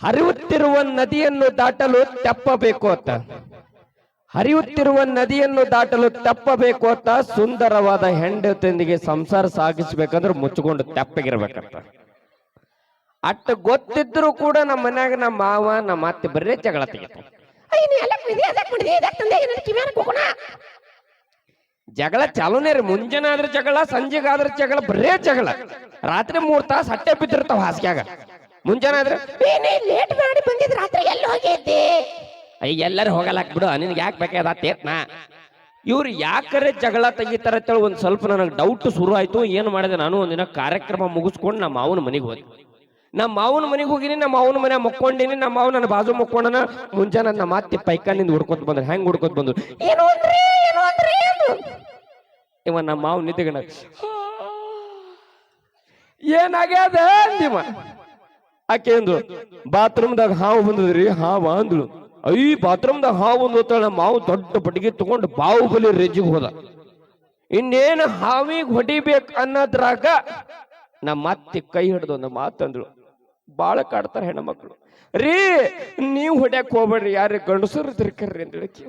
ಹರಿಯುತ್ತಿರುವ ನದಿಯನ್ನು ದಾಟಲು ತೆಪ್ಪಬೇಕು ಅಂತ. ಹರಿಯುತ್ತಿರುವ ನದಿಯನ್ನು ದಾಟಲು ತೆಪ್ಪಬೇಕು ಅಂತ. ಸುಂದರವಾದ ಹೆಂಡತಿಯೊಂದಿಗೆ ಸಂಸಾರ ಸಾಗಿಸ್ಬೇಕಂದ್ರೆ ಮುಚ್ಚಿಕೊಂಡು ತೆಪ್ಪಗಿರ್ಬೇಕಂತ. ಅಟ್ಟ ಗೊತ್ತಿದ್ರು ಕೂಡ ನಮ್ಮ ಮನ್ಯಾಗ ನಮ್ಮ ಮಾವ ನಮ್ಮ ಅತ್ತೆ ಬರೇ ಜಗಳ ತೆಗಿತಾರೆ. ಜಗಳ ಚಾಲೂನೇ ರೀ. ಮುಂಜಾನೆ ಆದ್ರೆ ಜಗಳ, ಸಂಜೆಗಾದ್ರೆ ಜಗಳ, ಬರೇ ಜಗಳ. ರಾತ್ರಿ 3 ತಾಸು ಹಟ್ಟೆ ಬಿದ್ದಿರ್ತಾವ ಹಾಸಿಗ್ಯಾಗ. ಮುಂಜಾನೆ ಆದ್ರೆ ಲೇಟ್ ಮಾಡಿ ಬಂದಿದ್, ರಾತ್ರಿ ಎಲ್ಲಿ ಹೋಗಿದ್ದೆ? ಎಲ್ಲರೂ ಹೋಗಲ್ಲ ಬಿಡು, ನಿನ್ಗೆ ಯಾಕೆ ಬೇಕಾದತ್ತೇತ್ನಾ? ಇವ್ರು ಯಾಕರೆ ಜಗಳ ತೆಗಿತಾರ ಅಂತೇಳಿ ಒಂದ್ ಸ್ವಲ್ಪ ನನಗೆ ಡೌಟ್ ಶುರು ಆಯ್ತು. ಏನ್ ಮಾಡಿದೆ, ನಾನು ಒಂದಿನ ಕಾರ್ಯಕ್ರಮ ಮುಗಿಸ್ಕೊಂಡು ನಮ್ಮ ಮಾವನ ಮನೆಗೆ ಹೋದೆ. ನಮ್ಮ ಮಾವನ ಮನೆಗೆ ಹೋಗಿನಿ, ನಮ್ಮ ಮಾವನ ಮನೆ ಮಕ್ಕೊಂಡಿನಿ. ನಮ್ಮ ಮಾವ ನನ್ನ ಬಾಜು ಮಕ್ಕೊಂಡನ. ಮುಂಜಾನೆ ನಮ್ಮ ಅತ್ತಿ ಪೈಕಾನಿಂದ ಹುಡ್ಕೊತ್ ಬಂದ್ರು. ಹೆಂಗ್ ಹುಡ್ಕೊತ್ ಬಂದ್ರು? ಏನು ಅಂದ್ರಿ ಇವ ನಮ್ಮ ಮಾವ ನಿದ್ದೆಗಣ. ಏನಾಗ್ಯದ ಅಂದಿವ. ಆಕೆ ಅಂದ್ರು, ಬಾತ್ರೂಮ್ದಾಗ ಹಾವು ಬಂದದ್ರಿ. ಹಾವ ಅಂದ್ಳು. ಬಾತ್ರೂಮ್ದಾಗ ಹಾವು ಬಂದು ನಮ್ಮ ಮಾವು ದೊಡ್ಡ ಬಡ್ಗಿ ತಗೊಂಡು ಬಾಹುಬಲಿ ರೇಜಿಗೆ ಹೋದ. ಇನ್ನೇನು ಹಾವಿಗೆ ಹೊಡಿಬೇಕು ಅನ್ನೋದ್ರಾಗ ನಮ್ಮ ಅತ್ತಿ ಕೈ ಹಿಡ್ದು ಒಂದು ಮಾತಂದ್ರು. ಬಾಳ ಕಾಡ್ತಾರ ಹೆಣ್ಮಕ್ಳು. ರೀ, ನೀವು ಹೊಡ್ಯಾಕ್ ಹೋಗ್ಬೇಡ್ರಿ, ಯಾರು ಗಂಡಸರು ತಿರ್ಕರ್ರಿ ಅಂತ ಹೇಳಕ್ಕೆ.